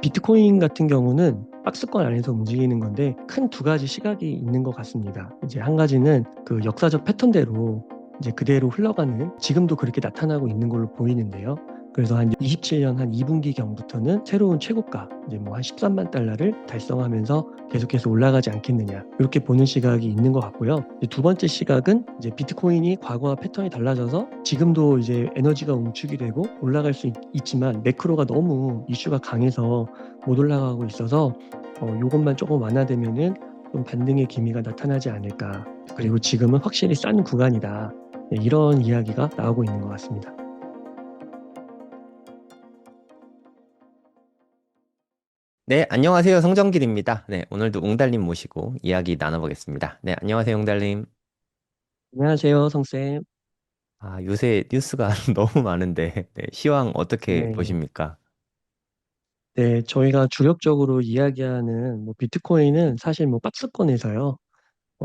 비트코인 같은 경우는 박스권 안에서 움직이는 건데 큰 두 가지 시각이 있는 것 같습니다. 이제 한 가지는 그 역사적 패턴대로 이제 그대로 흘러가는 지금도 그렇게 나타나고 있는 걸로 보이는데요. 그래서 한 27년 한 2분기 경부터는 새로운 최고가 이제 뭐 한 13만 달러를 달성하면서 계속해서 올라가지 않겠느냐 이렇게 보는 시각이 있는 것 같고요. 이제 두 번째 시각은 이제 비트코인이 과거와 패턴이 달라져서 지금도 이제 에너지가 응축이 되고 올라갈 수 있지만 매크로가 너무 이슈가 강해서 못 올라가고 있어서 요것만 조금 완화되면은 좀 반등의 기미가 나타나지 않을까. 그리고 지금은 확실히 싼 구간이다. 네, 이런 이야기가 나오고 있는 것 같습니다. 네, 안녕하세요. 성정길입니다. 네, 오늘도 웅달님 모시고 이야기 나눠보겠습니다. 네, 안녕하세요, 웅달님. 안녕하세요, 성쌤. 아, 요새 뉴스가 너무 많은데, 네, 시황 어떻게 네. 보십니까? 네, 저희가 주력적으로 이야기하는 뭐 비트코인은 사실 뭐 박스권에서요,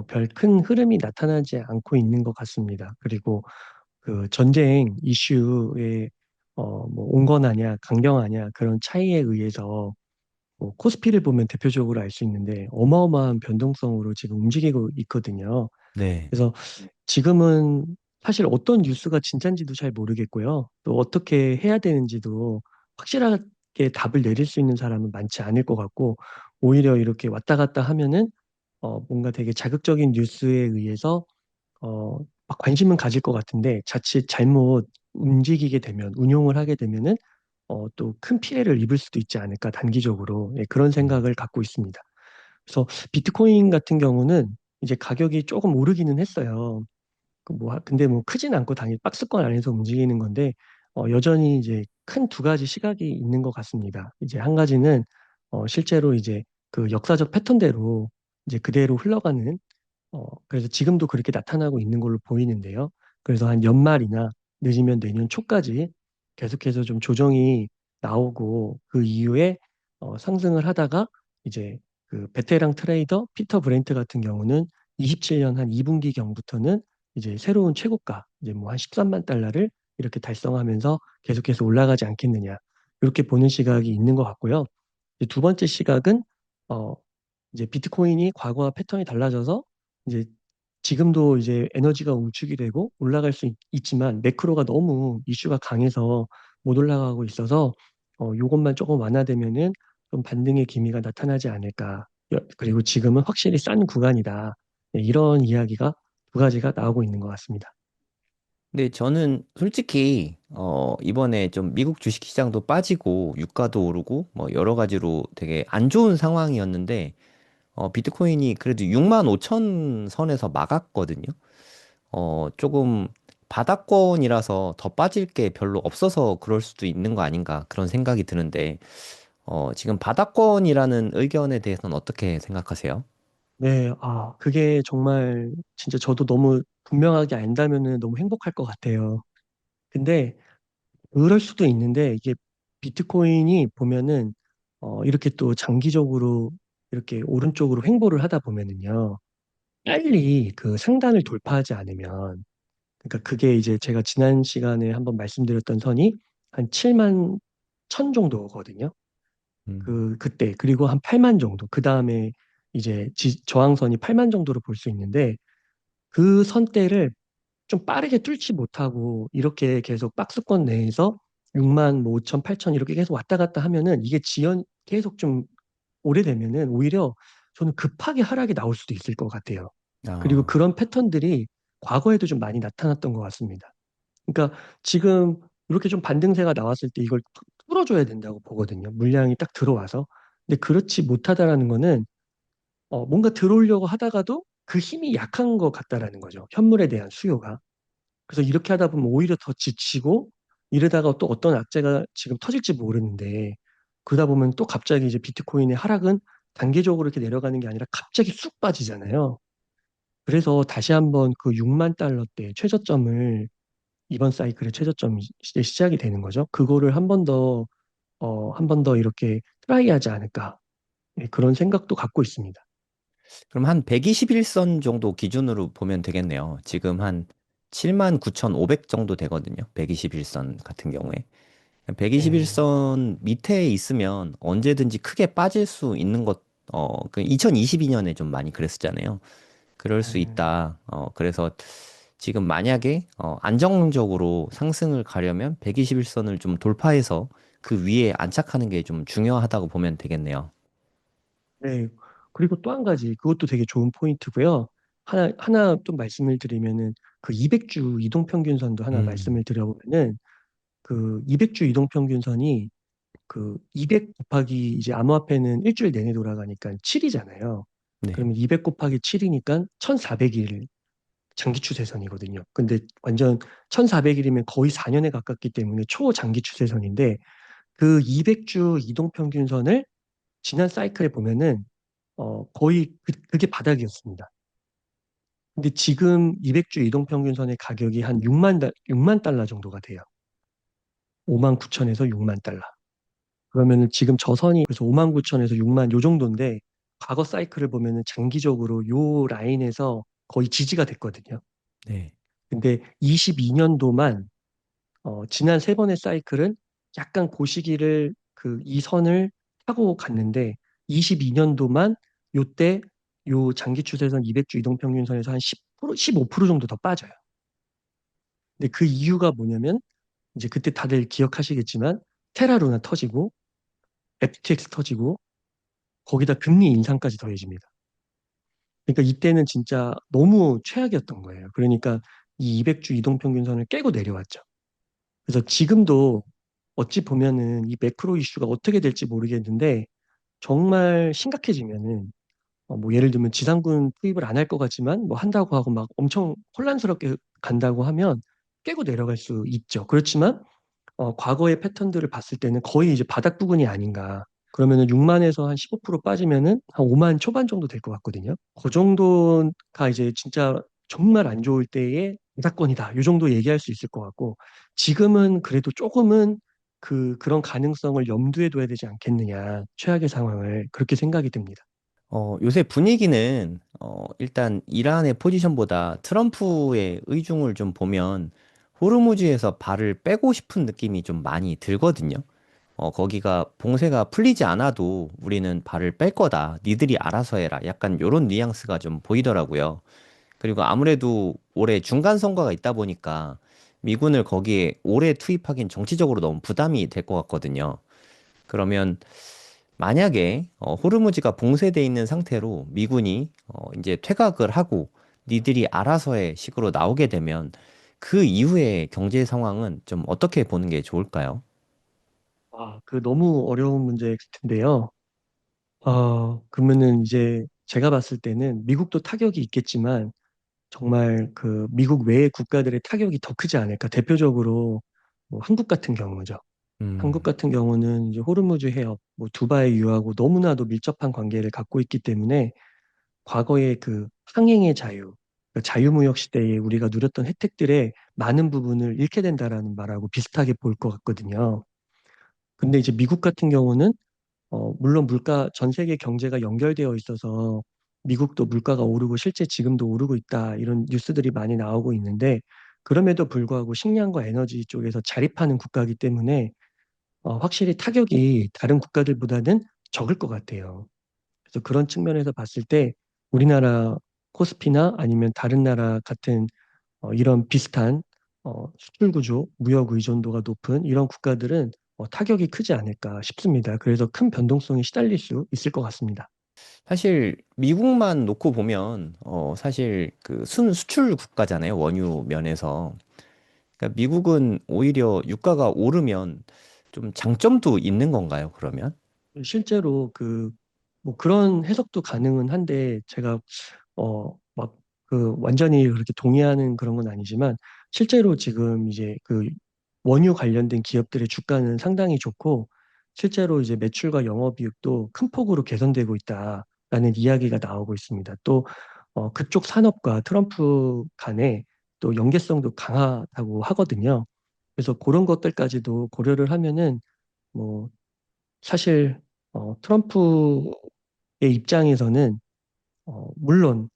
별 큰 흐름이 나타나지 않고 있는 것 같습니다. 그리고 그 전쟁 이슈에 뭐 온건하냐 강경하냐 그런 차이에 의해서 뭐 코스피를 보면 대표적으로 알 수 있는데 어마어마한 변동성으로 지금 움직이고 있거든요. 네. 그래서 지금은 사실 어떤 뉴스가 진짠지도 잘 모르겠고요. 또 어떻게 해야 되는지도 확실하게 답을 내릴 수 있는 사람은 많지 않을 것 같고, 오히려 이렇게 왔다 갔다 하면은 뭔가 되게 자극적인 뉴스에 의해서 막 관심은 가질 것 같은데 자칫 잘못 움직이게 되면, 운용을 하게 되면은 또 큰 피해를 입을 수도 있지 않을까, 단기적으로. 예, 그런 음. 생각을 갖고 있습니다. 그래서 비트코인 같은 경우는 이제 가격이 조금 오르기는 했어요. 근데 뭐 크진 않고 당연히 박스권 안에서 움직이는 건데, 여전히 이제 큰 두 가지 시각이 있는 것 같습니다. 이제 한 가지는, 실제로 이제 그 역사적 패턴대로 이제 그대로 흘러가는, 그래서 지금도 그렇게 나타나고 있는 걸로 보이는데요. 그래서 한 연말이나 늦으면 내년 초까지 계속해서 좀 조정이 나오고, 그 이후에 상승을 하다가 이제 그 베테랑 트레이더 피터 브렌트 같은 경우는 27년 한 2분기 경부터는 이제 새로운 최고가 이제 뭐 한 13만 달러를 이렇게 달성하면서 계속해서 올라가지 않겠느냐 이렇게 보는 시각이 있는 것 같고요. 이제 두 번째 시각은 어 이제 비트코인이 과거와 패턴이 달라져서 이제 지금도 이제 에너지가 응축이 되고 올라갈 수 있지만 매크로가 너무 이슈가 강해서 못 올라가고 있어서 요것만 조금 완화되면은 좀 반등의 기미가 나타나지 않을까. 그리고 지금은 확실히 싼 구간이다. 네, 이런 이야기가 두 가지가 나오고 있는 것 같습니다. 근데 저는 솔직히, 이번에 좀 미국 주식시장도 빠지고, 유가도 오르고, 뭐 여러 가지로 되게 안 좋은 상황이었는데, 비트코인이 그래도 6만 5천 선에서 막았거든요. 조금 바닥권이라서 더 빠질 게 별로 없어서 그럴 수도 있는 거 아닌가 그런 생각이 드는데, 지금 바닥권이라는 의견에 대해서는 어떻게 생각하세요? 네, 그게 정말 진짜 저도 너무 분명하게 안다면은 너무 행복할 것 같아요. 근데 그럴 수도 있는데 이게 비트코인이 보면은 이렇게 또 장기적으로 이렇게 오른쪽으로 횡보를 하다 보면은요. 빨리 그 상단을 돌파하지 않으면, 그러니까 그게 이제 제가 지난 시간에 한번 말씀드렸던 선이 한 7만 천 정도거든요. 음. 그때 그리고 한 8만 정도. 그다음에 이제 저항선이 8만 정도로 볼 수 있는데, 그 선대를 좀 빠르게 뚫지 못하고 이렇게 계속 박스권 내에서 6만 뭐 5천, 8천 이렇게 계속 왔다 갔다 하면은, 이게 지연 계속 좀 오래되면은 오히려 저는 급하게 하락이 나올 수도 있을 것 같아요. 그리고 아, 그런 패턴들이 과거에도 좀 많이 나타났던 것 같습니다. 그러니까 지금 이렇게 좀 반등세가 나왔을 때 이걸 뚫어줘야 된다고 보거든요. 물량이 딱 들어와서. 근데 그렇지 못하다라는 거는 뭔가 들어오려고 하다가도 그 힘이 약한 것 같다라는 거죠. 현물에 대한 수요가. 그래서 이렇게 하다 보면 오히려 더 지치고, 이러다가 또 어떤 악재가 지금 터질지 모르는데, 그러다 보면 또 갑자기 이제 비트코인의 하락은 단계적으로 이렇게 내려가는 게 아니라 갑자기 쑥 빠지잖아요. 그래서 다시 한번 그 6만 달러대 최저점을, 이번 사이클의 최저점이 이제 시작이 되는 거죠. 그거를 한 번 더 이렇게 트라이 하지 않을까. 네, 그런 생각도 갖고 있습니다. 그럼 한 121선 정도 기준으로 보면 되겠네요. 지금 한 79,500 정도 되거든요. 121선 같은 경우에. 네, 121선 밑에 있으면 언제든지 크게 빠질 수 있는 그 2022년에 좀 많이 그랬었잖아요. 그럴 수 네, 있다. 그래서 지금 만약에 안정적으로 상승을 가려면 121선을 좀 돌파해서 그 위에 안착하는 게 좀 중요하다고 보면 되겠네요. 네. 그리고 또 한 가지, 그것도 되게 좋은 포인트고요. 하나 좀 말씀을 드리면은 그 200주 이동평균선도 하나 음, 말씀을 드려보면은 그 200주 이동평균선이 그 200 곱하기 이제 암호화폐는 일주일 내내 돌아가니까 7이잖아요. 네, 그러면 200 곱하기 7이니까 1400일 장기 추세선이거든요. 근데 완전 1400일이면 거의 4년에 가깝기 때문에 초장기 추세선인데 그 200주 이동평균선을 지난 사이클에 보면은 거의 그게 바닥이었습니다. 근데 지금 200주 이동평균선의 가격이 한 6만 달러 정도가 돼요. 5만 9천에서 6만 달러. 그러면은 지금 저선이 그래서 5만 9천에서 6만 요 정도인데 과거 사이클을 보면은 장기적으로 요 라인에서 거의 지지가 됐거든요. 네. 근데 22년도만 지난 세 번의 사이클은 약간 그 시기를 그 이 선을 타고 갔는데 22년도만 요때 요 장기 추세선 200주 이동평균선에서 한 10%, 15% 정도 더 빠져요. 근데 그 이유가 뭐냐면 이제 그때 다들 기억하시겠지만 테라루나 터지고 FTX 터지고 거기다 금리 인상까지 더해집니다. 그러니까 이때는 진짜 너무 최악이었던 거예요. 그러니까 이 200주 이동평균선을 깨고 내려왔죠. 그래서 지금도 어찌 보면은 이 매크로 이슈가 어떻게 될지 모르겠는데 정말 심각해지면은 뭐 예를 들면 지상군 투입을 안 할 것 같지만 뭐 한다고 하고 막 엄청 혼란스럽게 간다고 하면 깨고 내려갈 수 있죠. 그렇지만 과거의 패턴들을 봤을 때는 거의 이제 바닥 부근이 아닌가. 그러면은 6만에서 한 15% 빠지면은 한 5만 초반 정도 될 것 같거든요. 그 정도가 이제 진짜 정말 안 좋을 때의 바닥권이다. 이 정도 얘기할 수 있을 것 같고 지금은 그래도 조금은 그런 가능성을 염두에 둬야 되지 않겠느냐. 최악의 상황을 그렇게 생각이 듭니다. 요새 분위기는 일단 이란의 포지션보다 트럼프의 의중을 좀 보면 호르무즈에서 발을 빼고 싶은 느낌이 좀 많이 들거든요. 거기가 봉쇄가 풀리지 않아도 우리는 발을 뺄 거다. 니들이 알아서 해라. 약간 요런 뉘앙스가 좀 보이더라고요. 그리고 아무래도 올해 중간 선거가 있다 보니까 미군을 거기에 오래 투입하긴 정치적으로 너무 부담이 될 것 같거든요. 그러면 만약에 호르무즈가 봉쇄돼 있는 상태로 미군이 이제 퇴각을 하고 니들이 알아서의 식으로 나오게 되면 그 이후의 경제 상황은 좀 어떻게 보는 게 좋을까요? 그 너무 어려운 문제 같은데요. 그러면은 이제 제가 봤을 때는 미국도 타격이 있겠지만 정말 그 미국 외의 국가들의 타격이 더 크지 않을까. 대표적으로 뭐 한국 같은 경우죠. 한국 음, 같은 경우는 이제 호르무즈 해협, 뭐 두바이 유하고 너무나도 밀접한 관계를 갖고 있기 때문에 과거의 그 항행의 자유, 그 자유무역 시대에 우리가 누렸던 혜택들의 많은 부분을 잃게 된다라는 말하고 비슷하게 볼 것 같거든요. 근데 이제 미국 같은 경우는 물론 전 세계 경제가 연결되어 있어서 미국도 물가가 오르고 실제 지금도 오르고 있다 이런 뉴스들이 많이 나오고 있는데 그럼에도 불구하고 식량과 에너지 쪽에서 자립하는 국가이기 때문에 확실히 타격이 다른 국가들보다는 적을 것 같아요. 그래서 그런 측면에서 봤을 때 우리나라 코스피나 아니면 다른 나라 같은 이런 비슷한 수출 구조, 무역 의존도가 높은 이런 국가들은 타격이 크지 않을까 싶습니다. 그래서 큰 변동성이 시달릴 수 있을 것 같습니다. 사실 미국만 놓고 보면 사실 그 순수출 국가잖아요. 원유 면에서. 그러니까 미국은 오히려 유가가 오르면 좀 장점도 있는 건가요, 그러면? 실제로 뭐 그런 해석도 가능은 한데 제가 막 완전히 그렇게 동의하는 그런 건 아니지만 실제로 지금 이제 그 원유 관련된 기업들의 주가는 상당히 좋고 실제로 이제 매출과 영업이익도 큰 폭으로 개선되고 있다라는 이야기가 나오고 있습니다. 또 그쪽 산업과 트럼프 간에 또 연계성도 강하다고 하거든요. 그래서 그런 것들까지도 고려를 하면은 뭐 사실 트럼프의 입장에서는 물론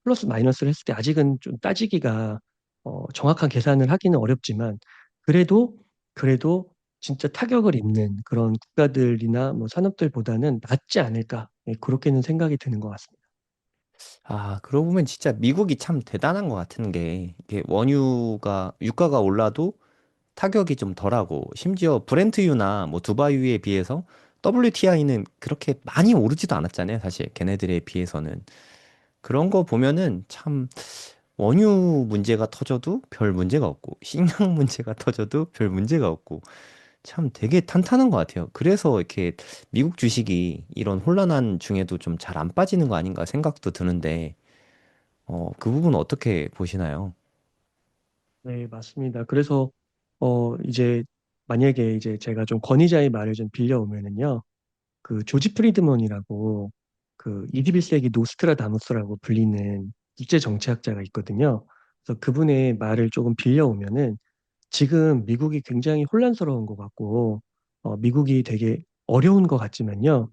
플러스 마이너스를 했을 때 아직은 좀 따지기가 정확한 계산을 하기는 어렵지만 그래도 그래도 진짜 타격을 입는 그런 국가들이나 뭐 산업들보다는 낫지 않을까. 예, 그렇게는 생각이 드는 것 같습니다. 아, 그러고 보면 진짜 미국이 참 대단한 것 같은 게, 이게 원유가, 유가가 올라도 타격이 좀 덜하고, 심지어 브렌트유나 뭐 두바이유에 비해서 WTI는 그렇게 많이 오르지도 않았잖아요. 사실 걔네들에 비해서는. 그런 거 보면은 참 원유 문제가 터져도 별 문제가 없고, 식량 문제가 터져도 별 문제가 없고, 참 되게 탄탄한 것 같아요. 그래서 이렇게 미국 주식이 이런 혼란한 중에도 좀 잘 안 빠지는 거 아닌가 생각도 드는데, 그 부분 어떻게 보시나요? 네, 맞습니다. 그래서 이제 만약에 이제 제가 좀 권위자의 말을 좀 빌려오면은요. 그 조지 프리드먼이라고 그 21세기 노스트라다무스라고 불리는 국제 정치학자가 있거든요. 그래서 그분의 말을 조금 빌려오면은 지금 미국이 굉장히 혼란스러운 것 같고 미국이 되게 어려운 것 같지만요.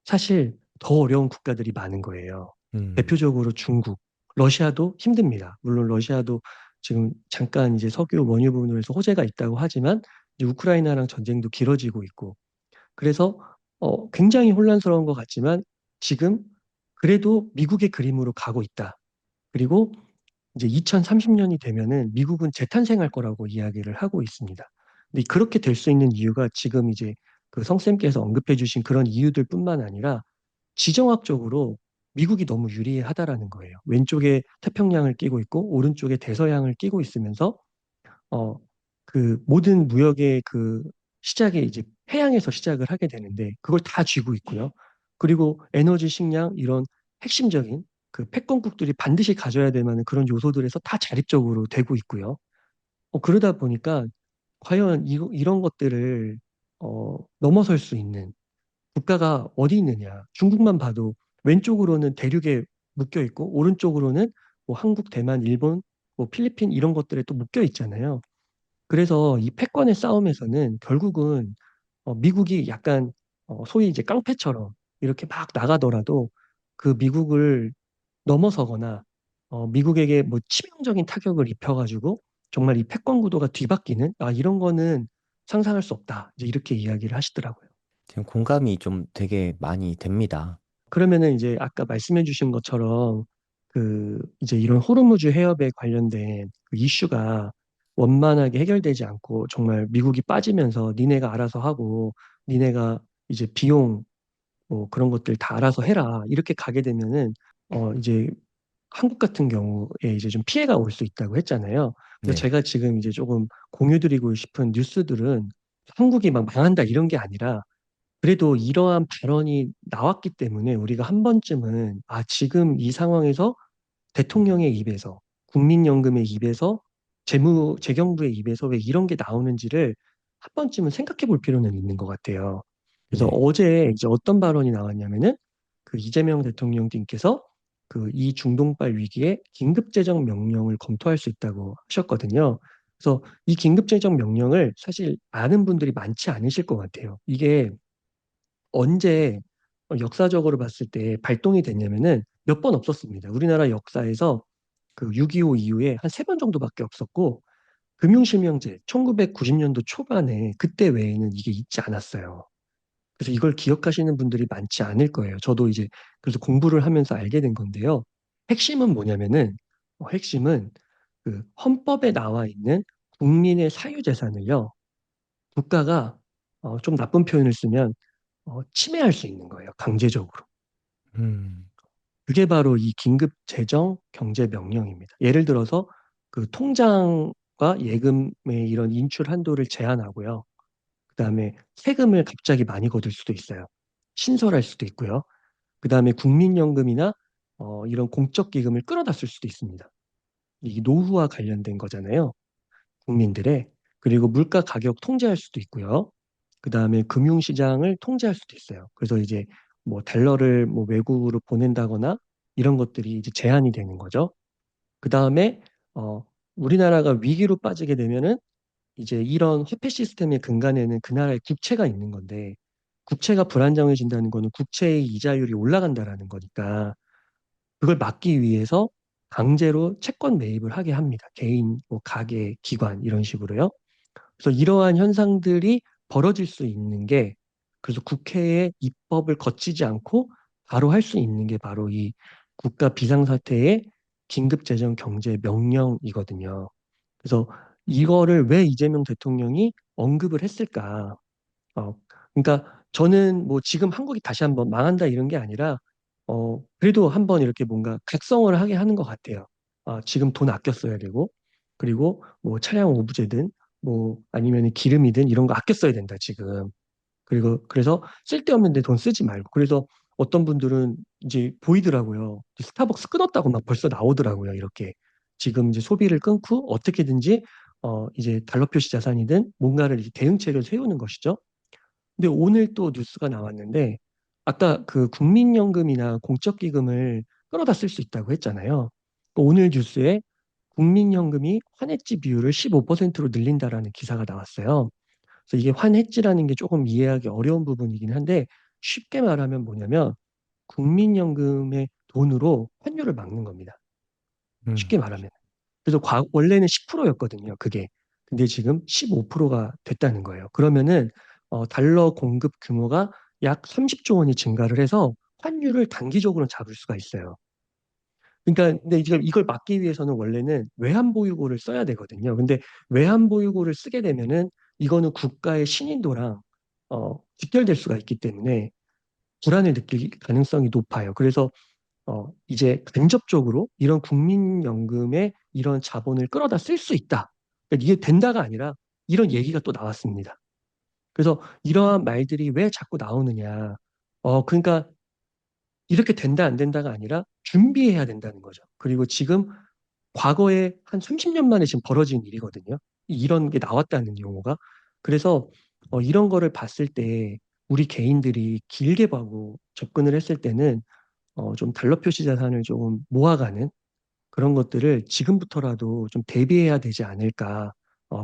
사실 더 어려운 국가들이 많은 거예요. 음, 대표적으로 중국, 러시아도 힘듭니다. 물론 러시아도 지금 잠깐 이제 석유 원유 부분에서 호재가 있다고 하지만 이제 우크라이나랑 전쟁도 길어지고 있고 그래서 굉장히 혼란스러운 것 같지만 지금 그래도 미국의 그림으로 가고 있다. 그리고 이제 2030년이 되면은 미국은 재탄생할 거라고 이야기를 하고 있습니다. 근데 그렇게 될 수 있는 이유가 지금 이제 그 성쌤께서 언급해 주신 그런 이유들뿐만 아니라 지정학적으로 미국이 너무 유리하다라는 거예요. 왼쪽에 태평양을 끼고 있고 오른쪽에 대서양을 끼고 있으면서 어, 그 모든 무역의 그 시작이 이제 해양에서 시작을 하게 되는데 그걸 다 쥐고 있고요. 그리고 에너지, 식량 이런 핵심적인 그 패권국들이 반드시 가져야 될 만한 그런 요소들에서 다 자립적으로 되고 있고요. 그러다 보니까 과연 이런 것들을 넘어설 수 있는 국가가 어디 있느냐. 중국만 봐도 왼쪽으로는 대륙에 묶여 있고 오른쪽으로는 뭐 한국, 대만, 일본, 뭐 필리핀 이런 것들에 또 묶여 있잖아요. 그래서 이 패권의 싸움에서는 결국은 미국이 약간 소위 이제 깡패처럼 이렇게 막 나가더라도 그 미국을 넘어서거나 미국에게 뭐 치명적인 타격을 입혀가지고 정말 이 패권 구도가 뒤바뀌는 이런 거는 상상할 수 없다. 이제 이렇게 이야기를 하시더라고요. 지금 공감이 좀 되게 많이 됩니다. 그러면은 이제 아까 말씀해 주신 것처럼 그 이제 이런 호르무즈 해협에 관련된 그 이슈가 원만하게 해결되지 않고 정말 미국이 빠지면서 니네가 알아서 하고 니네가 이제 비용 뭐 그런 것들 다 알아서 해라 이렇게 가게 되면은 이제 한국 같은 경우에 이제 좀 피해가 올 수 있다고 했잖아요. 그래서 네. 제가 지금 이제 조금 공유드리고 싶은 뉴스들은 한국이 막 망한다 이런 게 아니라 그래도 이러한 발언이 나왔기 때문에 우리가 한 번쯤은 지금 이 상황에서 대통령의 입에서 국민연금의 입에서 재경부의 입에서 왜 이런 게 나오는지를 한 번쯤은 생각해 볼 필요는 있는 것 같아요. 그래서 네. 어제 이제 어떤 발언이 나왔냐면은 그 이재명 대통령님께서 그 이 중동발 위기에 긴급재정 명령을 검토할 수 있다고 하셨거든요. 그래서 이 긴급재정 명령을 사실 아는 분들이 많지 않으실 것 같아요. 이게 언제 역사적으로 봤을 때 발동이 됐냐면은 몇 번 없었습니다. 우리나라 역사에서 그 6.25 이후에 한 세 번 정도밖에 없었고 금융실명제 1990년도 초반에 그때 외에는 이게 있지 않았어요. 그래서 이걸 기억하시는 분들이 많지 않을 거예요. 저도 이제 그래서 공부를 하면서 알게 된 건데요. 핵심은 뭐냐면은 핵심은 그 헌법에 나와 있는 국민의 사유재산을요. 국가가 좀 나쁜 표현을 쓰면 침해할 수 있는 거예요. 강제적으로. 음, 그게 바로 이 긴급 재정 경제 명령입니다. 예를 들어서 그 통장과 예금의 이런 인출 한도를 제한하고요. 그다음에 세금을 갑자기 많이 거둘 수도 있어요. 신설할 수도 있고요. 그다음에 국민연금이나 이런 공적 기금을 끌어다 쓸 수도 있습니다. 이게 노후와 관련된 거잖아요. 국민들의. 그리고 물가 가격 통제할 수도 있고요. 그다음에 금융시장을 통제할 수도 있어요. 그래서 이제 뭐 달러를 뭐 외국으로 보낸다거나 이런 것들이 이제 제한이 되는 거죠. 그다음에 어, 우리나라가 위기로 빠지게 되면은 이제 이런 화폐 시스템의 근간에는 그 나라의 국채가 있는 건데 국채가 불안정해진다는 거는 국채의 이자율이 올라간다라는 거니까 그걸 막기 위해서 강제로 채권 매입을 하게 합니다. 개인, 뭐 가게, 기관 이런 식으로요. 그래서 이러한 현상들이 벌어질 수 있는 게 그래서 국회의 입법을 거치지 않고 바로 할 수 있는 게 바로 이 국가 비상사태의 긴급재정경제명령이거든요. 그래서 이거를 왜 이재명 대통령이 언급을 했을까? 어, 그러니까 저는 뭐 지금 한국이 다시 한번 망한다 이런 게 아니라 그래도 한번 이렇게 뭔가 각성을 하게 하는 것 같아요. 지금 돈 아껴 써야 되고 그리고 뭐 차량 오부제든 뭐 아니면 기름이든 이런 거 아껴 써야 된다 지금. 그리고 그래서 쓸데없는 데 돈 쓰지 말고 그래서 어떤 분들은 이제 보이더라고요. 스타벅스 끊었다고 막 벌써 나오더라고요. 이렇게 지금 이제 소비를 끊고 어떻게든지 이제 달러 표시 자산이든 뭔가를 이제 대응책을 세우는 것이죠. 근데 오늘 또 뉴스가 나왔는데 아까 그 국민연금이나 공적기금을 끌어다 쓸 수 있다고 했잖아요. 오늘 뉴스에 국민연금이 환해지 비율을 15%로 늘린다라는 기사가 나왔어요. 그래서 이게 환해지라는 게 조금 이해하기 어려운 부분이긴 한데 쉽게 말하면 뭐냐면 국민연금의 돈으로 환율을 막는 겁니다. 쉽게 말하면. 그래서 원래는 10%였거든요, 그게. 근데 지금 15%가 됐다는 거예요. 그러면은 달러 공급 규모가 약 30조 원이 증가를 해서 환율을 단기적으로 잡을 수가 있어요. 그러니까 근데 이제 이걸 막기 위해서는 원래는 외환보유고를 써야 되거든요. 근데 외환보유고를 쓰게 되면은 이거는 국가의 신인도랑 직결될 수가 있기 때문에 불안을 느낄 가능성이 높아요. 그래서 이제 간접적으로 이런 국민연금에 이런 자본을 끌어다 쓸 수 있다. 그러니까 이게 된다가 아니라 이런 얘기가 또 나왔습니다. 그래서 이러한 말들이 왜 자꾸 나오느냐. 그러니까 이렇게 된다 안 된다가 아니라 준비해야 된다는 거죠. 그리고 지금 과거에 한 30년 만에 지금 벌어진 일이거든요. 이런 게 나왔다는 용어가. 그래서 이런 거를 봤을 때 우리 개인들이 길게 보고 접근을 했을 때는 좀 달러 표시 자산을 조금 모아가는 그런 것들을 지금부터라도 좀 대비해야 되지 않을까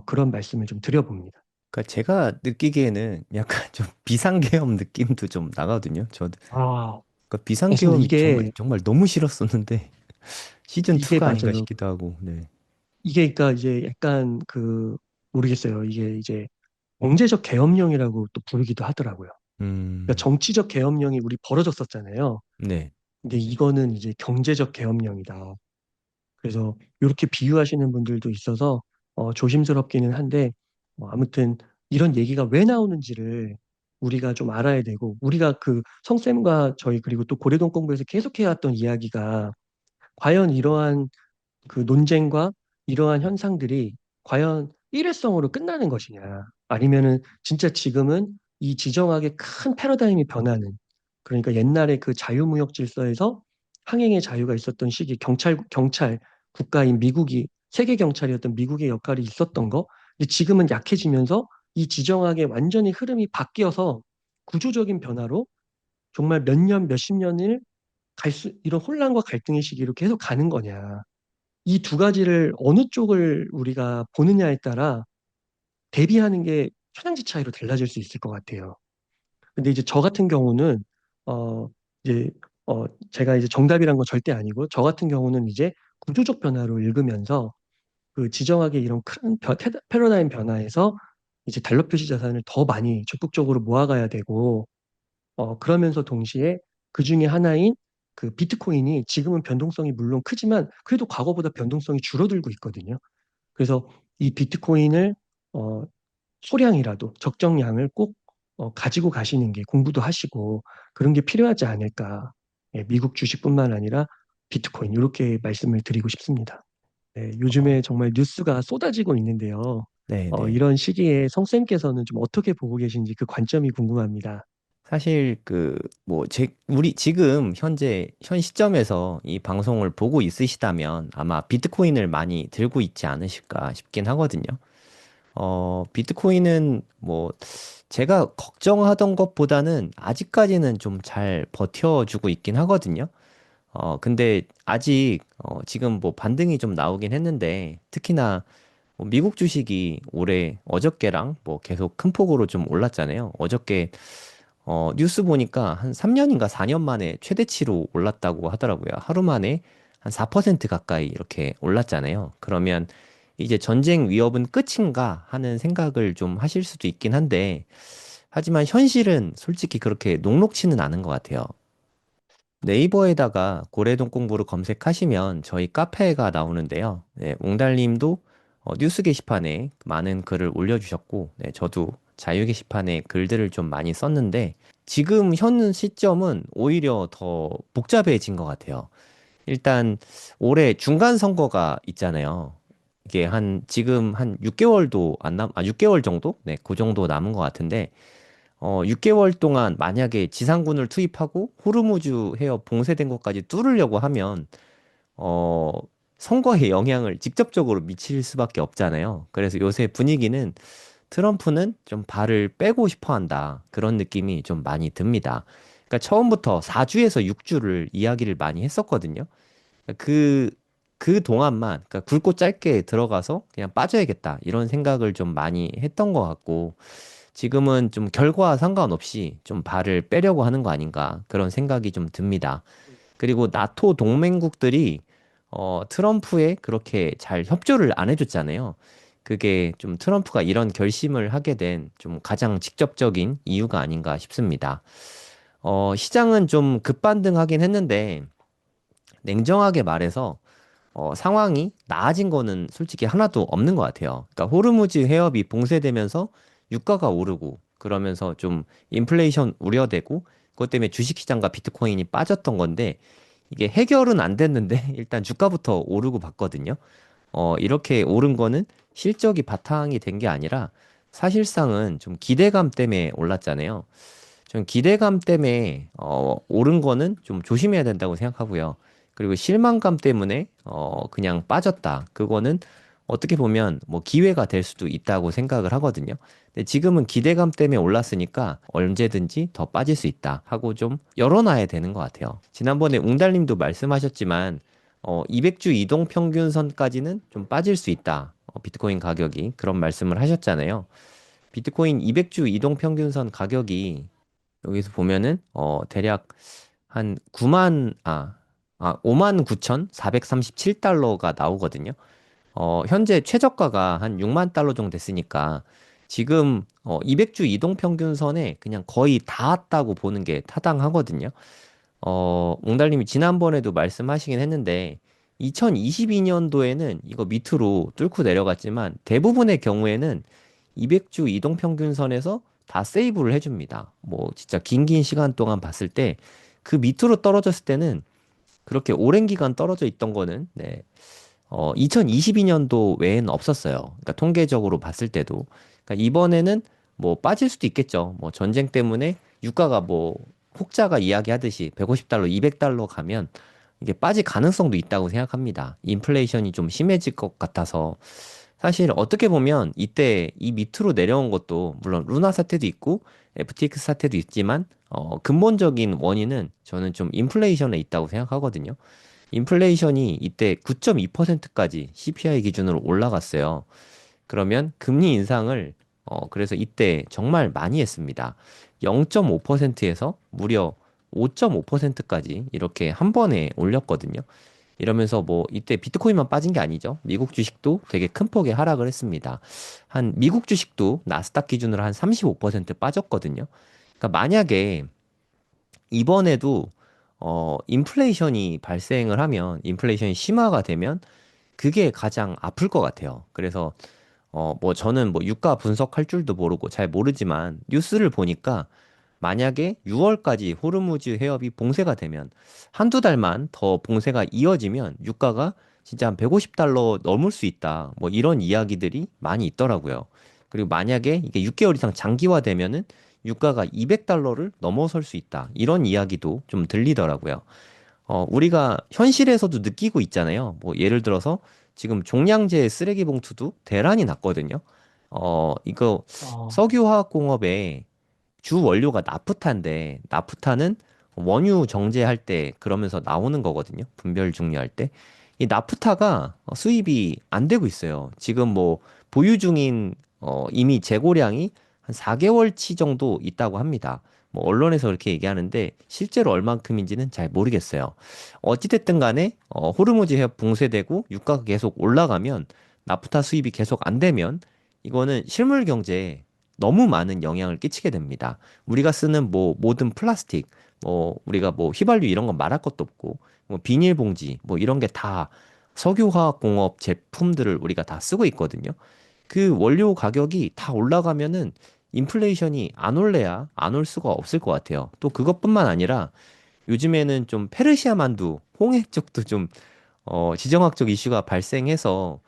그런 말씀을 좀 드려봅니다. 그러니까 제가 느끼기에는 약간 좀 비상계엄 느낌도 좀 나거든요. 아, 그러니까 맞습니다. 비상계엄이 정말 정말 너무 싫었었는데 시즌 이게 2가 아닌가 맞아요. 싶기도 하고. 네. 이게 그러니까 이제 약간 모르겠어요. 이게 이제 경제적 계엄령이라고 또 부르기도 하더라고요. 그러니까 음. 정치적 계엄령이 우리 벌어졌었잖아요. 네. 근데 이거는 이제 경제적 계엄령이다. 그래서 이렇게 비유하시는 분들도 있어서 조심스럽기는 한데 아무튼 이런 얘기가 왜 나오는지를 우리가 좀 알아야 되고 우리가 그 성쌤과 저희 그리고 또 고려동 공부에서 계속 해왔던 이야기가 과연 이러한 그 논쟁과 이러한 현상들이 과연 일회성으로 끝나는 것이냐 아니면은 진짜 지금은 이 지정학의 큰 패러다임이 변하는 그러니까 옛날에 그 자유무역 질서에서 항행의 자유가 있었던 시기 경찰 국가인 미국이 세계 경찰이었던 미국의 역할이 있었던 거 근데 지금은 약해지면서 이 지정학의 완전히 흐름이 바뀌어서 구조적인 변화로 정말 몇 년, 몇십 년을 이런 혼란과 갈등의 시기로 계속 가는 거냐. 이 두 가지를 어느 쪽을 우리가 보느냐에 따라 대비하는 게 천양지 차이로 달라질 수 있을 것 같아요. 근데 이제 저 같은 경우는 어 이제 제가 이제 정답이란 건 절대 아니고 저 같은 경우는 이제 구조적 변화로 읽으면서 그 지정학의 이런 큰 패러다임 변화에서 이제 달러 표시 자산을 더 많이 적극적으로 모아가야 되고 그러면서 동시에 그 중에 하나인 그 비트코인이 지금은 변동성이 물론 크지만 그래도 과거보다 변동성이 줄어들고 있거든요. 그래서 이 비트코인을 어, 소량이라도 적정량을 꼭 가지고 가시는 게 공부도 하시고 그런 게 필요하지 않을까. 예, 미국 주식뿐만 아니라 비트코인 이렇게 말씀을 드리고 싶습니다. 네, 요즘에 어, 정말 뉴스가 쏟아지고 있는데요. 네, 네. 이런 시기에 성쌤께서는 좀 어떻게 보고 계신지 그 관점이 궁금합니다. 사실 우리 지금 현 시점에서 이 방송을 보고 있으시다면 아마 비트코인을 많이 들고 있지 않으실까 싶긴 하거든요. 비트코인은 제가 걱정하던 것보다는 아직까지는 좀 잘 버텨주고 있긴 하거든요. 근데 아직 지금 반등이 좀 나오긴 했는데 특히나 미국 주식이 올해 어저께랑 계속 큰 폭으로 좀 올랐잖아요. 어저께 뉴스 보니까 한 3년인가 4년 만에 최대치로 올랐다고 하더라고요. 하루 만에 한 4% 가까이 이렇게 올랐잖아요. 그러면 이제 전쟁 위협은 끝인가 하는 생각을 좀 하실 수도 있긴 한데, 하지만 현실은 솔직히 그렇게 녹록치는 않은 것 같아요. 네이버에다가 고래동 공부를 검색하시면 저희 카페가 나오는데요. 네, 옹달님도 뉴스 게시판에 많은 글을 올려주셨고, 네, 저도 자유 게시판에 글들을 좀 많이 썼는데, 지금 현 시점은 오히려 더 복잡해진 것 같아요. 일단 올해 중간 선거가 있잖아요. 이게 지금 한 6개월도 안 6개월 정도? 네, 그 정도 남은 것 같은데, 6개월 동안 만약에 지상군을 투입하고 호르무즈 해협 봉쇄된 것까지 뚫으려고 하면, 어, 선거에 영향을 직접적으로 미칠 수밖에 없잖아요. 그래서 요새 분위기는 트럼프는 좀 발을 빼고 싶어 한다. 그런 느낌이 좀 많이 듭니다. 그러니까 처음부터 4주에서 6주를 이야기를 많이 했었거든요. 그, 그 동안만, 그러니까 굵고 짧게 들어가서 그냥 빠져야겠다. 이런 생각을 좀 많이 했던 것 같고, 지금은 좀 결과와 상관없이 좀 발을 빼려고 하는 거 아닌가. 그런 생각이 좀 듭니다. 그리고 나토 동맹국들이, 트럼프에 그렇게 잘 협조를 안 해줬잖아요. 그게 좀 트럼프가 이런 결심을 하게 된 좀 가장 직접적인 이유가 아닌가 싶습니다. 시장은 좀 급반등하긴 했는데, 냉정하게 말해서 상황이 나아진 거는 솔직히 하나도 없는 것 같아요. 그러니까 호르무즈 해협이 봉쇄되면서 유가가 오르고 그러면서 좀 인플레이션 우려되고 그것 때문에 주식시장과 비트코인이 빠졌던 건데 이게 해결은 안 됐는데 일단 주가부터 오르고 봤거든요. 이렇게 오른 거는 실적이 바탕이 된 게 아니라 사실상은 좀 기대감 때문에 올랐잖아요. 좀 기대감 때문에 오른 거는 좀 조심해야 된다고 생각하고요. 그리고 실망감 때문에 그냥 빠졌다. 그거는 어떻게 보면 뭐 기회가 될 수도 있다고 생각을 하거든요. 근데 지금은 기대감 때문에 올랐으니까 언제든지 더 빠질 수 있다 하고 좀 열어놔야 되는 것 같아요. 지난번에 웅달님도 말씀하셨지만 200주 이동 평균선까지는 좀 빠질 수 있다. 비트코인 가격이 그런 말씀을 하셨잖아요. 비트코인 200주 이동 평균선 가격이 여기서 보면은 대략 한 5만 9,437달러가 나오거든요. 현재 최저가가 한 6만 달러 정도 됐으니까 지금 200주 이동 평균선에 그냥 거의 닿았다고 보는 게 타당하거든요. 몽달님이 지난번에도 말씀하시긴 했는데 2022년도에는 이거 밑으로 뚫고 내려갔지만 대부분의 경우에는 200주 이동 평균선에서 다 세이브를 해줍니다. 뭐 진짜 긴 시간 동안 봤을 때 그 밑으로 떨어졌을 때는 그렇게 오랜 기간 떨어져 있던 거는 2022년도 외에는 없었어요. 그러니까 통계적으로 봤을 때도. 그러니까 이번에는 뭐 빠질 수도 있겠죠. 뭐 전쟁 때문에 유가가 뭐 혹자가 이야기하듯이 150달러, 200달러 가면 이게 빠질 가능성도 있다고 생각합니다. 인플레이션이 좀 심해질 것 같아서 사실 어떻게 보면 이때 이 밑으로 내려온 것도 물론 루나 사태도 있고 FTX 사태도 있지만 근본적인 원인은 저는 좀 인플레이션에 있다고 생각하거든요. 인플레이션이 이때 9.2%까지 CPI 기준으로 올라갔어요. 그러면 금리 인상을 그래서 이때 정말 많이 했습니다. 0.5%에서 무려 5.5%까지 이렇게 한 번에 올렸거든요. 이러면서 뭐 이때 비트코인만 빠진 게 아니죠. 미국 주식도 되게 큰 폭의 하락을 했습니다. 한 미국 주식도 나스닥 기준으로 한 35% 빠졌거든요. 그러니까 만약에 이번에도 인플레이션이 발생을 하면 인플레이션이 심화가 되면 그게 가장 아플 것 같아요. 그래서 뭐 저는 뭐 유가 분석할 줄도 모르고 잘 모르지만 뉴스를 보니까 만약에 6월까지 호르무즈 해협이 봉쇄가 되면 한두 달만 더 봉쇄가 이어지면 유가가 진짜 한 150달러 넘을 수 있다. 뭐 이런 이야기들이 많이 있더라고요. 그리고 만약에 이게 6개월 이상 장기화되면은 유가가 200달러를 넘어설 수 있다. 이런 이야기도 좀 들리더라고요. 우리가 현실에서도 느끼고 있잖아요. 뭐 예를 들어서 지금 종량제 쓰레기 봉투도 대란이 났거든요. 이거 어, 석유화학공업에 주 원료가 나프타인데 나프타는 원유 정제할 때 그러면서 나오는 거거든요. 분별 중료할 때. 이 나프타가 수입이 안 되고 있어요. 지금 뭐 보유 중인 이미 재고량이 한 4개월치 정도 있다고 합니다. 뭐 언론에서 그렇게 얘기하는데 실제로 얼만큼인지는 잘 모르겠어요. 어찌됐든 간에 호르무즈 해협 붕괴되고 유가가 계속 올라가면 나프타 수입이 계속 안 되면 이거는 실물 경제에 너무 많은 영향을 끼치게 됩니다. 우리가 쓰는 뭐 모든 플라스틱, 뭐 우리가 뭐 휘발유 이런 건 말할 것도 없고 뭐 비닐봉지 뭐 이런 게 다 석유화학공업 제품들을 우리가 다 쓰고 있거든요. 그 원료 가격이 다 올라가면은 인플레이션이 안 올래야 안 올 수가 없을 것 같아요. 또 그것뿐만 아니라 요즘에는 좀 페르시아 만두, 홍해 쪽도 좀 지정학적 이슈가 발생해서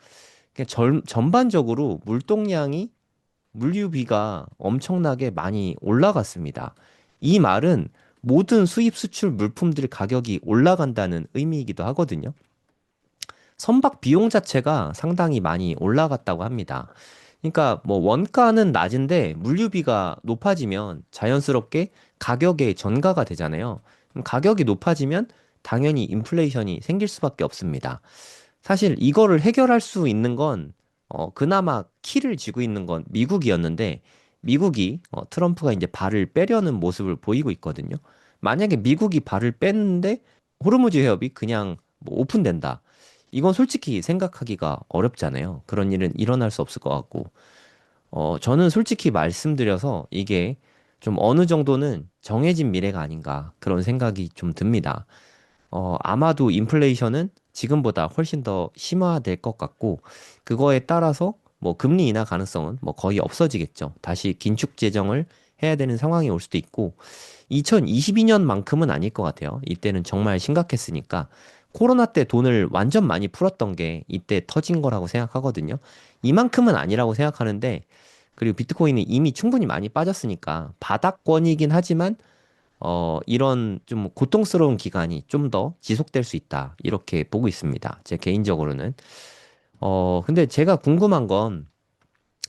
그냥 전반적으로 물동량이 물류비가 엄청나게 많이 올라갔습니다. 이 말은 모든 수입 수출 물품들 가격이 올라간다는 의미이기도 하거든요. 선박 비용 자체가 상당히 많이 올라갔다고 합니다. 그러니까 뭐 원가는 낮은데 물류비가 높아지면 자연스럽게 가격에 전가가 되잖아요. 그럼 가격이 높아지면 당연히 인플레이션이 생길 수밖에 없습니다. 사실 이거를 해결할 수 있는 건 그나마 키를 쥐고 있는 건 미국이었는데 미국이 트럼프가 이제 발을 빼려는 모습을 보이고 있거든요. 만약에 미국이 발을 뺐는데 호르무즈 해협이 그냥 뭐 오픈된다. 이건 솔직히 생각하기가 어렵잖아요. 그런 일은 일어날 수 없을 것 같고. 저는 솔직히 말씀드려서 이게 좀 어느 정도는 정해진 미래가 아닌가 그런 생각이 좀 듭니다. 아마도 인플레이션은 지금보다 훨씬 더 심화될 것 같고, 그거에 따라서 뭐 금리 인하 가능성은 뭐 거의 없어지겠죠. 다시 긴축 재정을 해야 되는 상황이 올 수도 있고, 2022년만큼은 아닐 것 같아요. 이때는 정말 심각했으니까. 코로나 때 돈을 완전 많이 풀었던 게 이때 터진 거라고 생각하거든요. 이만큼은 아니라고 생각하는데, 그리고 비트코인은 이미 충분히 많이 빠졌으니까 바닥권이긴 하지만 이런 좀 고통스러운 기간이 좀 더 지속될 수 있다. 이렇게 보고 있습니다. 제 개인적으로는. 근데 제가 궁금한 건,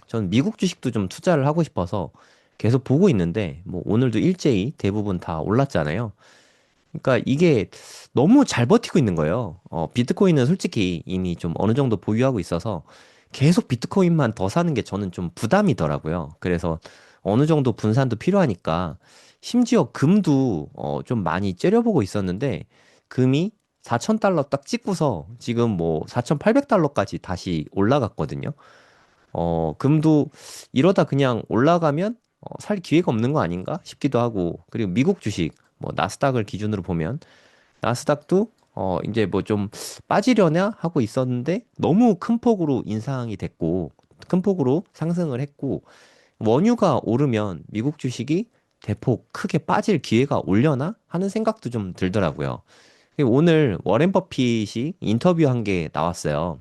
전 미국 주식도 좀 투자를 하고 싶어서 계속 보고 있는데, 뭐 오늘도 일제히 대부분 다 올랐잖아요. 그러니까 이게 너무 잘 버티고 있는 거예요. 비트코인은 솔직히 이미 좀 어느 정도 보유하고 있어서 계속 비트코인만 더 사는 게 저는 좀 부담이더라고요. 그래서 어느 정도 분산도 필요하니까 심지어 금도 좀 많이 째려보고 있었는데 금이 4,000달러 딱 찍고서 지금 뭐 4,800달러까지 다시 올라갔거든요. 금도 이러다 그냥 올라가면 살 기회가 없는 거 아닌가 싶기도 하고 그리고 미국 주식 뭐 나스닥을 기준으로 보면 나스닥도 이제 뭐 좀 빠지려나 하고 있었는데 너무 큰 폭으로 인상이 됐고 큰 폭으로 상승을 했고 원유가 오르면 미국 주식이 대폭 크게 빠질 기회가 올려나 하는 생각도 좀 들더라고요. 그리고 오늘 워렌 버핏이 인터뷰한 게 나왔어요.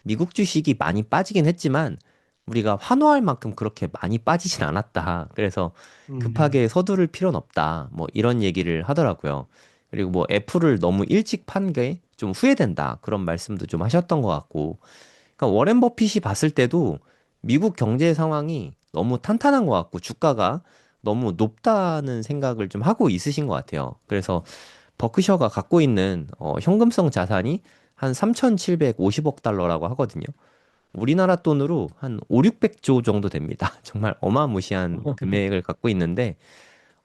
미국 주식이 많이 빠지긴 했지만 우리가 환호할 만큼 그렇게 많이 빠지진 않았다. 그래서 음, 급하게 서두를 필요는 없다. 뭐 이런 얘기를 하더라고요. 그리고 뭐 애플을 너무 일찍 판 게 좀 후회된다. 그런 말씀도 좀 하셨던 것 같고. 그러니까 워렌 버핏이 봤을 때도 미국 경제 상황이 너무 탄탄한 것 같고 주가가 너무 높다는 생각을 좀 하고 있으신 것 같아요. 그래서 버크셔가 갖고 있는 현금성 자산이 한 3,750억 달러라고 하거든요. 우리나라 돈으로 한 5, 600조 정도 됩니다. 정말 어마무시한 금액을 갖고 있는데,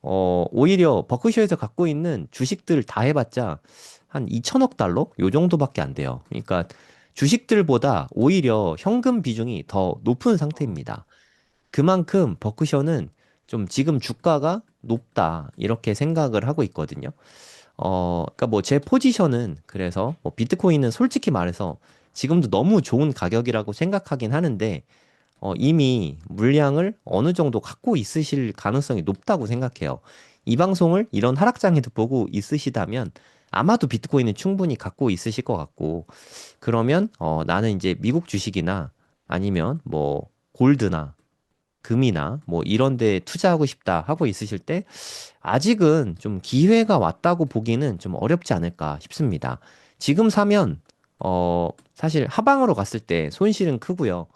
오히려 버크셔에서 갖고 있는 주식들 다 해봤자 한 2천억 달러? 요 정도밖에 안 돼요. 그러니까 주식들보다 오히려 현금 비중이 더 높은 상태입니다. 그만큼 버크셔는 좀 지금 주가가 높다, 이렇게 생각을 하고 있거든요. 그러니까 뭐 제 포지션은 그래서 뭐 비트코인은 솔직히 말해서 지금도 너무 좋은 가격이라고 생각하긴 하는데 이미 물량을 어느 정도 갖고 있으실 가능성이 높다고 생각해요. 이 방송을 이런 하락장에도 보고 있으시다면 아마도 비트코인은 충분히 갖고 있으실 것 같고 그러면 나는 이제 미국 주식이나 아니면 뭐 골드나 금이나 뭐 이런 데 투자하고 싶다 하고 있으실 때 아직은 좀 기회가 왔다고 보기는 좀 어렵지 않을까 싶습니다. 지금 사면 사실 하방으로 갔을 때 손실은 크고요.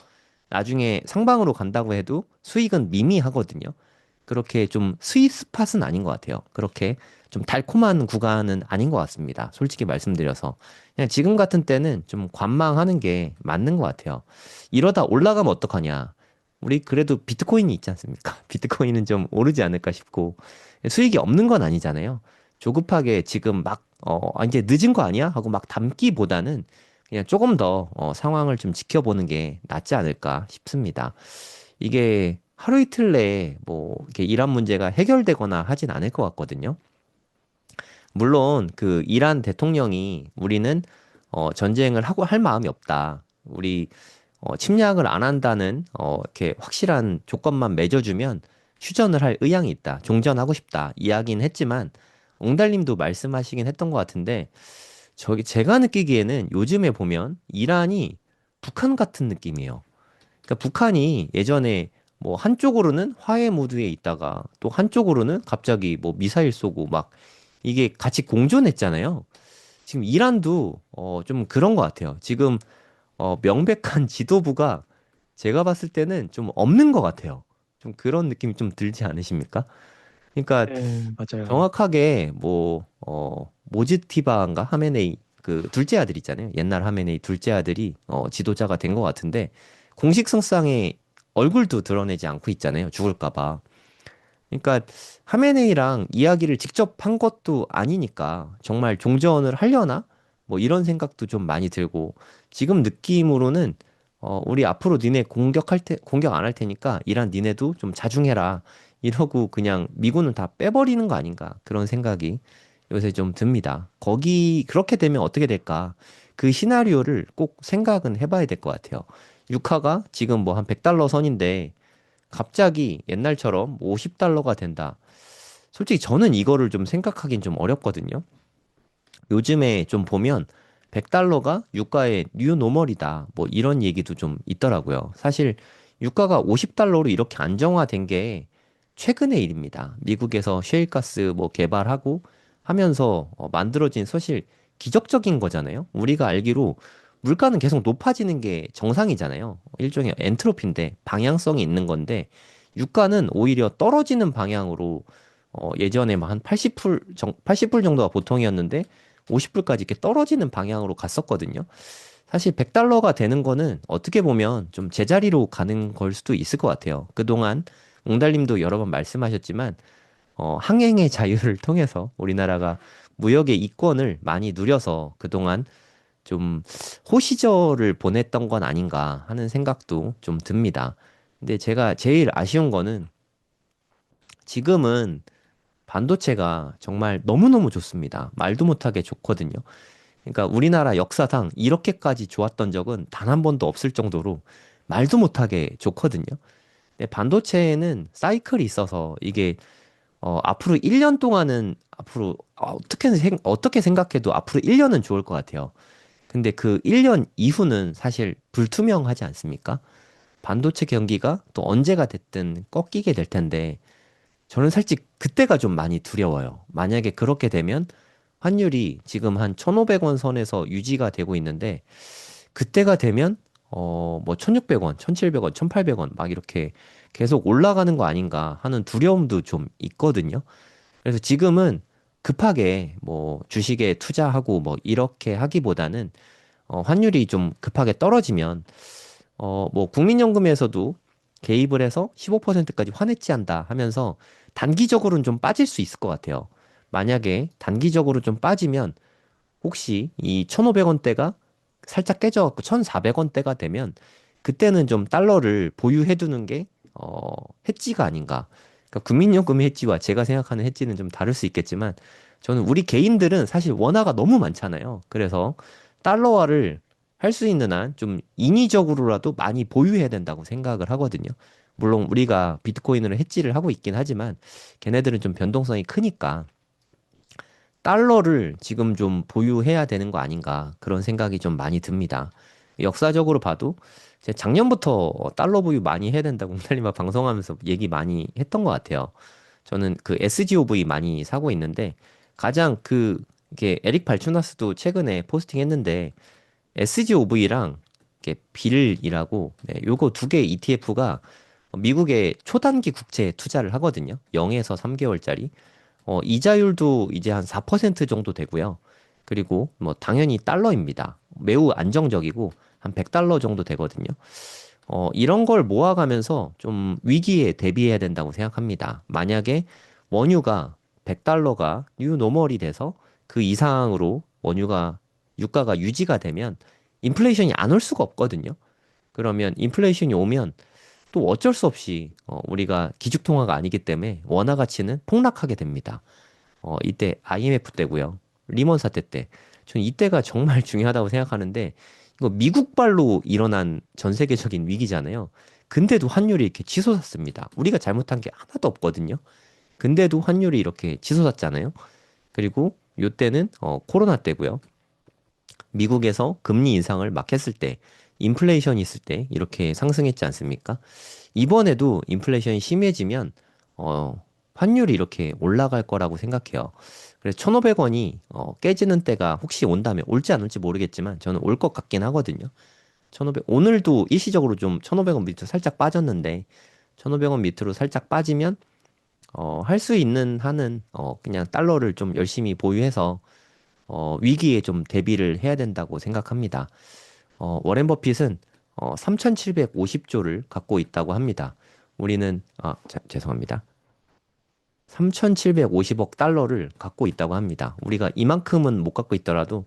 나중에 상방으로 간다고 해도 수익은 미미하거든요. 그렇게 좀 스윗 스팟은 아닌 것 같아요. 그렇게 좀 달콤한 구간은 아닌 것 같습니다. 솔직히 말씀드려서. 그냥 지금 같은 때는 좀 관망하는 게 맞는 것 같아요. 이러다 올라가면 어떡하냐. 우리 그래도 비트코인이 있지 않습니까? 비트코인은 좀 오르지 않을까 싶고 수익이 없는 건 아니잖아요. 조급하게 지금 막 이제 늦은 거 아니야? 하고 막 담기보다는 그냥 조금 더 상황을 좀 지켜보는 게 낫지 않을까 싶습니다. 이게 하루 이틀 내에 뭐 이렇게 이란 문제가 해결되거나 하진 않을 것 같거든요. 물론 그 이란 대통령이 우리는 전쟁을 하고 할 마음이 없다. 우리 침략을 안 한다는 이렇게 확실한 조건만 맺어주면 휴전을 할 의향이 있다. 종전하고 싶다. 이야기는 했지만 옹달님도 말씀하시긴 했던 것 같은데 저기 제가 느끼기에는 요즘에 보면 이란이 북한 같은 느낌이에요. 그러니까 북한이 예전에 뭐 한쪽으로는 화해 무드에 있다가 또 한쪽으로는 갑자기 뭐 미사일 쏘고 막 이게 같이 공존했잖아요. 지금 이란도 좀 그런 것 같아요. 지금 명백한 지도부가 제가 봤을 때는 좀 없는 것 같아요. 좀 그런 느낌이 좀 들지 않으십니까? 그러니까 네, 맞아요. 정확하게 뭐 모즈티바인가 하메네이 그 둘째 아들 있잖아요. 옛날 하메네이 둘째 아들이 지도자가 된 것 같은데 공식성상에 얼굴도 드러내지 않고 있잖아요. 죽을까 봐. 그러니까 하메네이랑 이야기를 직접 한 것도 아니니까 정말 종전을 하려나? 뭐 이런 생각도 좀 많이 들고 지금 느낌으로는 우리 앞으로 니네 공격 안 할 테니까 이란 니네도 좀 자중해라. 이러고 그냥 미군은 다 빼버리는 거 아닌가 그런 생각이 요새 좀 듭니다. 거기 그렇게 되면 어떻게 될까? 그 시나리오를 꼭 생각은 해봐야 될 것 같아요. 유카가 지금 뭐 한 100달러 선인데 갑자기 옛날처럼 50달러가 된다. 솔직히 저는 이거를 좀 생각하긴 좀 어렵거든요. 요즘에 좀 보면 100달러가 유가의 뉴 노멀이다. 뭐 이런 얘기도 좀 있더라고요. 사실 유가가 50달러로 이렇게 안정화된 게 최근의 일입니다. 미국에서 셰일가스 뭐 개발하고 하면서 만들어진 사실 기적적인 거잖아요. 우리가 알기로 물가는 계속 높아지는 게 정상이잖아요. 일종의 엔트로피인데 방향성이 있는 건데 유가는 오히려 떨어지는 방향으로 예전에 한 80불 정도가 보통이었는데 50불까지 이렇게 떨어지는 방향으로 갔었거든요. 사실 100달러가 되는 거는 어떻게 보면 좀 제자리로 가는 걸 수도 있을 것 같아요. 그동안 옹달님도 여러 번 말씀하셨지만 항행의 자유를 통해서 우리나라가 무역의 이권을 많이 누려서 그동안 좀 호시절을 보냈던 건 아닌가 하는 생각도 좀 듭니다. 근데 제가 제일 아쉬운 거는 지금은 반도체가 정말 너무너무 좋습니다. 말도 못하게 좋거든요. 그러니까 우리나라 역사상 이렇게까지 좋았던 적은 단 한 번도 없을 정도로 말도 못하게 좋거든요. 근데 반도체에는 사이클이 있어서 이게 앞으로 1년 동안은 앞으로 어떻게 생각해도 앞으로 1년은 좋을 것 같아요. 근데 그 1년 이후는 사실 불투명하지 않습니까? 반도체 경기가 또 언제가 됐든 꺾이게 될 텐데 저는 솔직히 그때가 좀 많이 두려워요. 만약에 그렇게 되면 환율이 지금 한 1,500원 선에서 유지가 되고 있는데 그때가 되면 뭐 1,600원, 1,700원, 1,800원 막 이렇게 계속 올라가는 거 아닌가 하는 두려움도 좀 있거든요. 그래서 지금은 급하게 뭐 주식에 투자하고 뭐 이렇게 하기보다는 환율이 좀 급하게 떨어지면 뭐 국민연금에서도 개입을 해서 15%까지 환해지한다 하면서 단기적으로는 좀 빠질 수 있을 것 같아요. 만약에 단기적으로 좀 빠지면 혹시 이 1,500원대가 살짝 깨져갖고 1,400원대가 되면 그때는 좀 달러를 보유해 두는 게 해지가 아닌가. 그러니까 국민연금 해지와 제가 생각하는 해지는 좀 다를 수 있겠지만 저는 우리 개인들은 사실 원화가 너무 많잖아요. 그래서 달러화를 할 수 있는 한 좀 인위적으로라도 많이 보유해야 된다고 생각을 하거든요. 물론 우리가 비트코인으로 해지를 하고 있긴 하지만 걔네들은 좀 변동성이 크니까 달러를 지금 좀 보유해야 되는 거 아닌가 그런 생각이 좀 많이 듭니다. 역사적으로 봐도 제가 작년부터 달러 보유 많이 해야 된다고 웅달님과 방송하면서 얘기 많이 했던 것 같아요. 저는 그 SGOV 많이 사고 있는데 가장 이게 에릭 발추나스도 최근에 포스팅했는데 SGOV랑 이렇게 빌이라고 네, 요거 두 개 ETF가 미국의 초단기 국채에 투자를 하거든요. 0에서 3개월짜리. 이자율도 이제 한 4% 정도 되고요. 그리고 뭐 당연히 달러입니다. 매우 안정적이고 한 100달러 정도 되거든요. 이런 걸 모아가면서 좀 위기에 대비해야 된다고 생각합니다. 만약에 원유가 100달러가 뉴 노멀이 돼서 그 이상으로 유가가 유지가 되면 인플레이션이 안 올 수가 없거든요. 그러면 인플레이션이 오면 또 어쩔 수 없이 우리가 기축통화가 아니기 때문에 원화 가치는 폭락하게 됩니다. 이때 IMF 때고요. 리먼 사태 때. 저는 이때가 정말 중요하다고 생각하는데 이거 미국발로 일어난 전 세계적인 위기잖아요. 근데도 환율이 이렇게 치솟았습니다. 우리가 잘못한 게 하나도 없거든요. 근데도 환율이 이렇게 치솟았잖아요. 그리고 요때는 코로나 때고요. 미국에서 금리 인상을 막 했을 때, 인플레이션이 있을 때 이렇게 상승했지 않습니까? 이번에도 인플레이션이 심해지면 환율이 이렇게 올라갈 거라고 생각해요. 그래서 1,500원이 깨지는 때가 혹시 온다면 올지 안 올지 모르겠지만 저는 올 것 같긴 하거든요. 1,500 오늘도 일시적으로 좀 1,500원 밑으로 살짝 빠졌는데 1,500원 밑으로 살짝 빠지면 할 수 있는 한은 그냥 달러를 좀 열심히 보유해서 위기에 좀 대비를 해야 된다고 생각합니다. 워렌 버핏은 3,750조를 갖고 있다고 합니다. 우리는 죄송합니다. 3,750억 달러를 갖고 있다고 합니다. 우리가 이만큼은 못 갖고 있더라도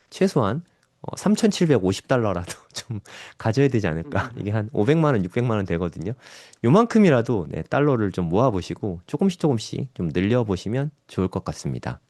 최소한 3,750달러라도 좀 가져야 되지 않을까? 이게 한 500만 원, 600만 원 되거든요. 요만큼이라도 네, 달러를 좀 모아보시고 조금씩 조금씩 좀 늘려보시면 좋을 것 같습니다.